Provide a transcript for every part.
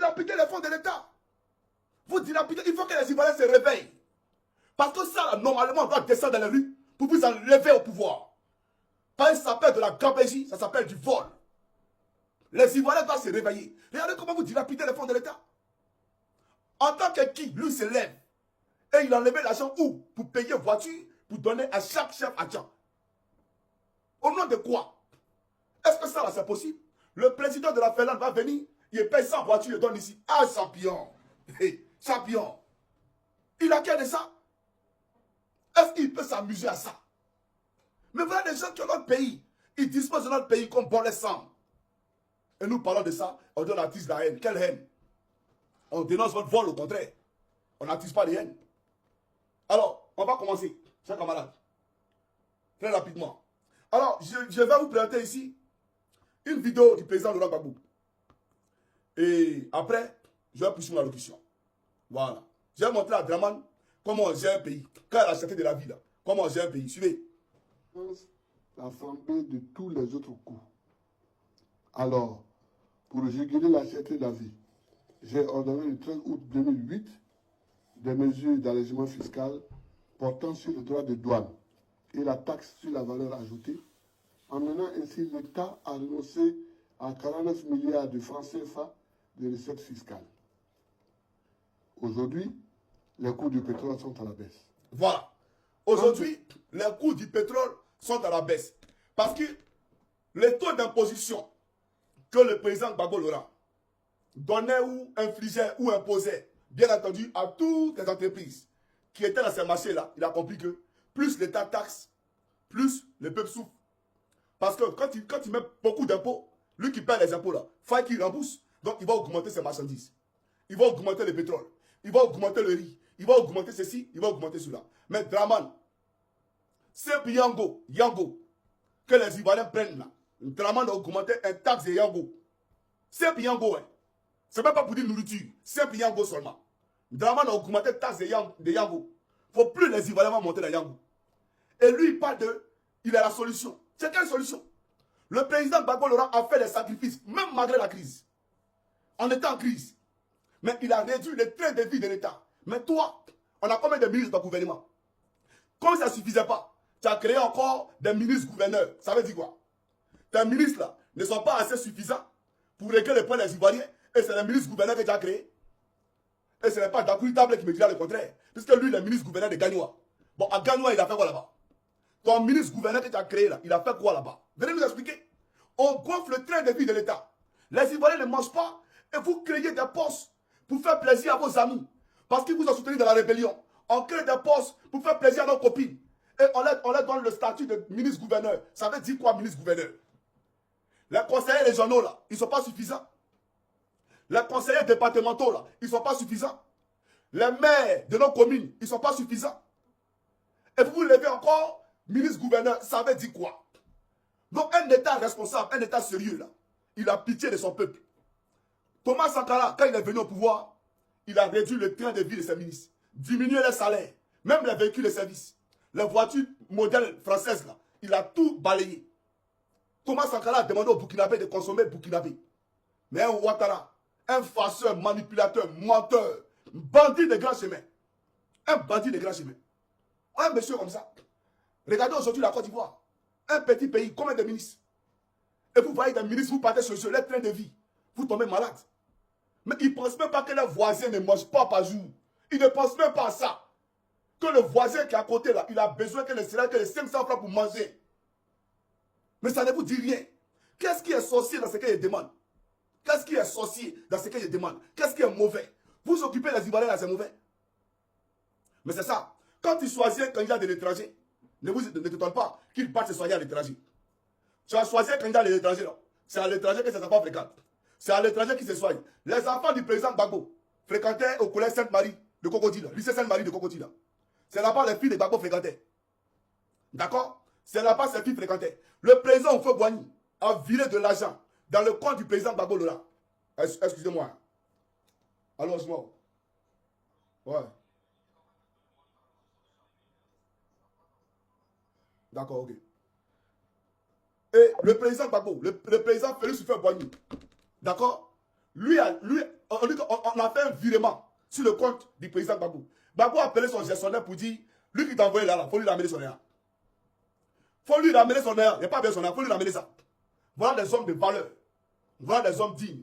dilapidez les fonds de l'État. Vous dilapidez, il faut que les Ivoiriens se réveillent. Parce que ça, normalement, on doit descendre dans la rue pour vous enlever au pouvoir. Pas ça s'appelle de la gabégie, ça s'appelle du vol. Les Ivoiriens doivent se réveiller. Regardez comment vous dilapidez les fonds de l'État. En tant que qui, lui se lève. Et il a enlevé l'argent où? Pour payer voiture, pour donner à chaque chef adjoint. Au nom de quoi? Est-ce que ça, c'est possible? Le président de la Finlande va venir, il paye 100 voitures, il donne ici. Ah, champion! Hey, champion! Il a qu'à de ça? Est-ce qu'il peut s'amuser à ça? Mais voilà des gens qui ont notre pays. Ils disposent de notre pays comme bon les sang. Et nous parlons de ça, on donne attise la haine. Quelle haine? On dénonce votre vol au contraire. On n'attise pas de haine. Alors, on va commencer, chers camarades. Très rapidement. Alors, je vais vous présenter ici une vidéo du président Laurent Gbagbo. Et après, je vais poursuivre la locution. Voilà. Je vais montrer à Draman comment on gère un pays. Quand elle a acheté de la vie, là, comment on gère un pays. Suivez. La flambée de tous les autres coûts. Alors, pour réguler la cherté de la vie, j'ai ordonné le 13 août 2008 des mesures d'allègement fiscal portant sur le droit de douane et la taxe sur la valeur ajoutée, emmenant ainsi l'État à renoncer à 49 milliards de francs CFA de recettes fiscales. Aujourd'hui, les coûts du pétrole sont à la baisse. Voilà. Aujourd'hui, les coûts du pétrole sont à la baisse. Parce que les taux d'imposition que le président Gbagbo Laurent donnait ou infligeait ou imposait, bien entendu, à toutes les entreprises qui étaient dans ces marchés-là, il a compris que plus l'État taxe, plus le peuple souffre. Parce que quand il met beaucoup d'impôts, lui qui paie les impôts là, il faut qu'il rembourse. Donc il va augmenter ses marchandises. Il va augmenter le pétrole. Il va augmenter le riz. Il va augmenter ceci, il va augmenter cela. Mais Draman, c'est Yango, que les Ivoiriens prennent là. Draman a augmenté un taxe de Yango. C'est Yango, hein. C'est même pas pour dire nourriture. C'est Yango seulement. Draman a augmenté la taxe de Yango. Il ne faut plus les Ivoiriens monter dans Yango. Et lui, il parle de... Il a la solution. C'est quelle solution? Le président Gbagbo Laurent a fait des sacrifices, même malgré la crise. On était en crise. Mais il a réduit le train de vie de l'État. Mais toi, on a combien de ministres dans le gouvernement? Comme ça ne suffisait pas, tu as créé encore des ministres-gouverneurs. Ça veut dire quoi? Tes ministres là ne sont pas assez suffisants pour régler les points des Ivoiriens. Et c'est les ministres-gouverneurs que tu as créés. Et ce n'est pas Dakoui Table qui me dira le contraire. Puisque lui, il est ministre-gouverneur de Gagnoua. Bon, à Gagnoua, il a fait quoi là-bas? Ton ministre-gouverneur que tu as créé là, il a fait quoi là-bas? Venez nous expliquer. On gonfle le train de vie de l'État. Les Ivoiriens ne mangent pas et vous créez des postes pour faire plaisir à vos amis. Parce qu'ils vous ont soutenu dans la rébellion. On crée des postes pour faire plaisir à nos copines. Et on leur donne le statut de ministre-gouverneur. Ça veut dire quoi, ministre-gouverneur? Les conseillers régionaux là, ils ne sont pas suffisants. Les conseillers départementaux là, ils ne sont pas suffisants. Les maires de nos communes, ils ne sont pas suffisants. Et vous vous levez encore, ministre-gouverneur, ça veut dire quoi? Donc un État responsable, un État sérieux là, il a pitié de son peuple. Thomas Sankara, quand il est venu au pouvoir, il a réduit le train de vie de ses ministres, diminué les salaires, même les véhicules de service, les voitures modèles françaises là, il a tout balayé. Thomas Sankara a demandé aux Burkinabés de consommer Burkinabé. Mais un Ouattara, un farceur, manipulateur, menteur, bandit de grand chemin. Un bandit de grand chemin. Un monsieur comme ça. Regardez aujourd'hui la Côte d'Ivoire. Un petit pays, combien de ministres? Et vous voyez des ministres, vous partez sur les trains de vie. Vous tombez malade. Mais ils ne pensent même pas que les voisins ne mangent pas par jour. Ils ne pensent même pas à ça. Que le voisin qui est à côté là, il a besoin que les 500 francs pour manger. Mais ça ne vous dit rien. Qu'est-ce qui est sorcier dans ce qu'il demande? Qu'est-ce qui est sorcier dans ce qu'il demande? Qu'est-ce qui est mauvais? Vous occupez les Ivoiriens là, c'est mauvais. Mais c'est ça. Quand tu choisis un candidat de l'étranger, ne t'étonne pas qu'il parte se soigner à l'étranger. Tu as choisi un candidat de l'étranger, non? C'est à l'étranger que ses enfants fréquentent. C'est à l'étranger qui se soigne. Les enfants du président Gbagbo fréquentaient au collège Sainte-Marie de Cocody, lycée Sainte-Marie de Cocody. C'est là-bas les filles de Gbagbo fréquentaient. D'accord? C'est là-bas ses filles fréquentaient. Le président Oufo Boigny a viré de l'argent dans le compte du président Gbagbo Laurent. Excusez-moi. Allons-y. Ouais. D'accord, ok. Et le président Gbagbo, le président Félix Oufo Boigny, d'accord? Lui, on a fait un virement sur le compte du président Gbagbo. Gbagbo a appelé son gestionnaire pour dire, lui qui t'a envoyé là, il faut lui ramener son air. Il faut lui ramener son air. Il n'y a pas bien son air, il faut lui ramener ça. Voilà des hommes de valeur. Voilà des hommes dignes.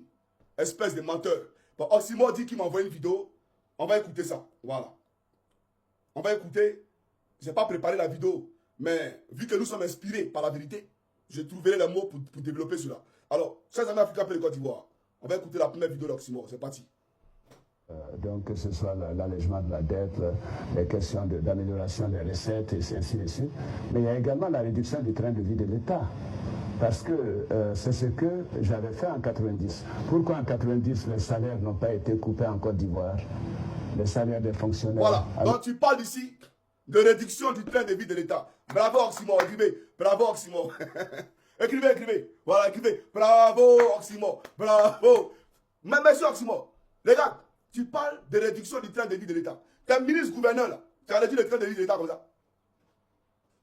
Espèce de menteurs. Bon, Oximo dit qu'il m'a envoyé une vidéo. On va écouter ça. Voilà. On va écouter. Je n'ai pas préparé la vidéo. Mais vu que nous sommes inspirés par la vérité, je trouverai les mots pour développer cela. Alors, chers amis africains de Côte d'Ivoire, on va écouter la première vidéo d'Oximo. C'est parti. Donc que ce soit l'allègement de la dette, les questions d'amélioration des recettes et ainsi de suite. Mais il y a également la réduction du train de vie de l'État. Parce que c'est ce que j'avais fait en 90. Pourquoi en 90 les salaires n'ont pas été coupés en Côte d'Ivoire? Les salaires des fonctionnaires. Voilà, donc tu parles ici de réduction du train de vie de l'État. Bravo Oximo, écrivez. Bravo Oximo. Écrivez, écrivez. Voilà, écrivez. Bravo Oximo. Bravo. Mais monsieur Oximo, les gars, tu parles de réduction du train de vie de l'État. Tu es un ministre-gouverneur là. Tu as réduit le train de vie de l'État comme ça.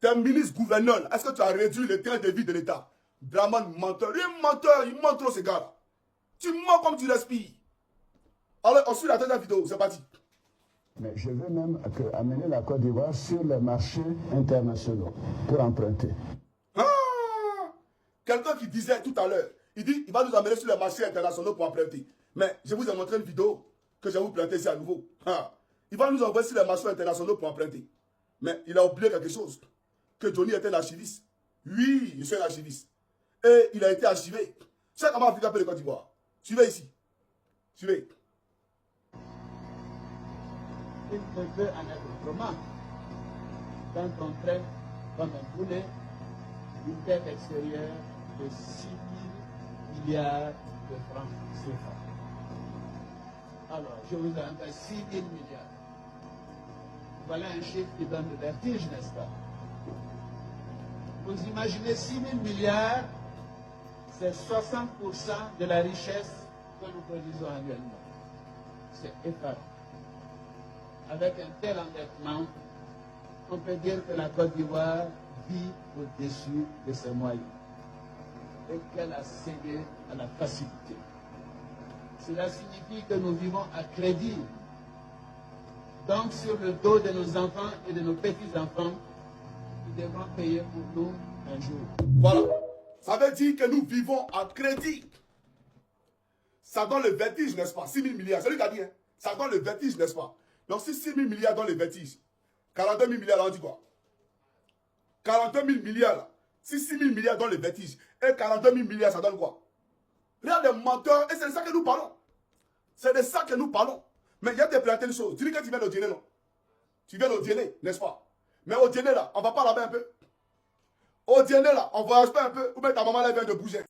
Tu es un ministre-gouverneur là. Est-ce que tu as réduit le train de vie de l'État? Draman menteur. Il ment trop ces gars là. Tu mens comme tu respires. Alors, on suit la dernière vidéo. C'est parti. Mais je veux même amener la Côte d'Ivoire sur les marchés internationaux pour emprunter. Ah! Quelqu'un qui disait tout à l'heure, il dit il va nous amener sur les marchés internationaux pour emprunter. Mais je vous ai montré une vidéo que je vais vous planter ici à nouveau. Ah! Il va nous envoyer sur les marchés internationaux pour emprunter. Mais il a oublié quelque chose. Que Johnny était un archiviste. Oui, je suis un archiviste. Et il a été archivé. Chaque homme africain peut le Côte d'Ivoire. Suivez ici. Suivez. Il ne peut en être autrement. Quand on traite comme un boulet une dette extérieure de 6 000 milliards de francs CFA. Alors, je vous ai un 6 000 milliards. Voilà un chiffre qui donne le vertige, n'est-ce pas? Vous imaginez 6 000 milliards, c'est 60% de la richesse que nous produisons annuellement. C'est effarant. Avec un tel endettement, on peut dire que la Côte d'Ivoire vit au-dessus de ses moyens et qu'elle a cédé à la facilité. Cela signifie que nous vivons à crédit, donc sur le dos de nos enfants et de nos petits-enfants qui devront payer pour nous un jour. Voilà. Ça veut dire que nous vivons à crédit. Ça donne le vertige, n'est-ce pas? 6 000 milliards. C'est lui qui a dit, hein? Ça donne le vertige, n'est-ce pas? Donc si 6 000 milliards donne le vertige, 42 000 milliards, là, on dit quoi? 42 000 milliards, là. Si 6 000 milliards donne le vertige, et 42 000 milliards, ça donne quoi? Regarde les menteurs, et c'est de ça que nous parlons. C'est de ça que nous parlons. Mais il y a des plantés de choses. Tu dis que tu viens au dîner, non? Tu viens au dîner, n'est-ce pas? Mais au dîner, là, on va pas là-bas un peu? Au dîner, là, on voyage pas un peu? Ou bien ta maman, là, vient de bouger.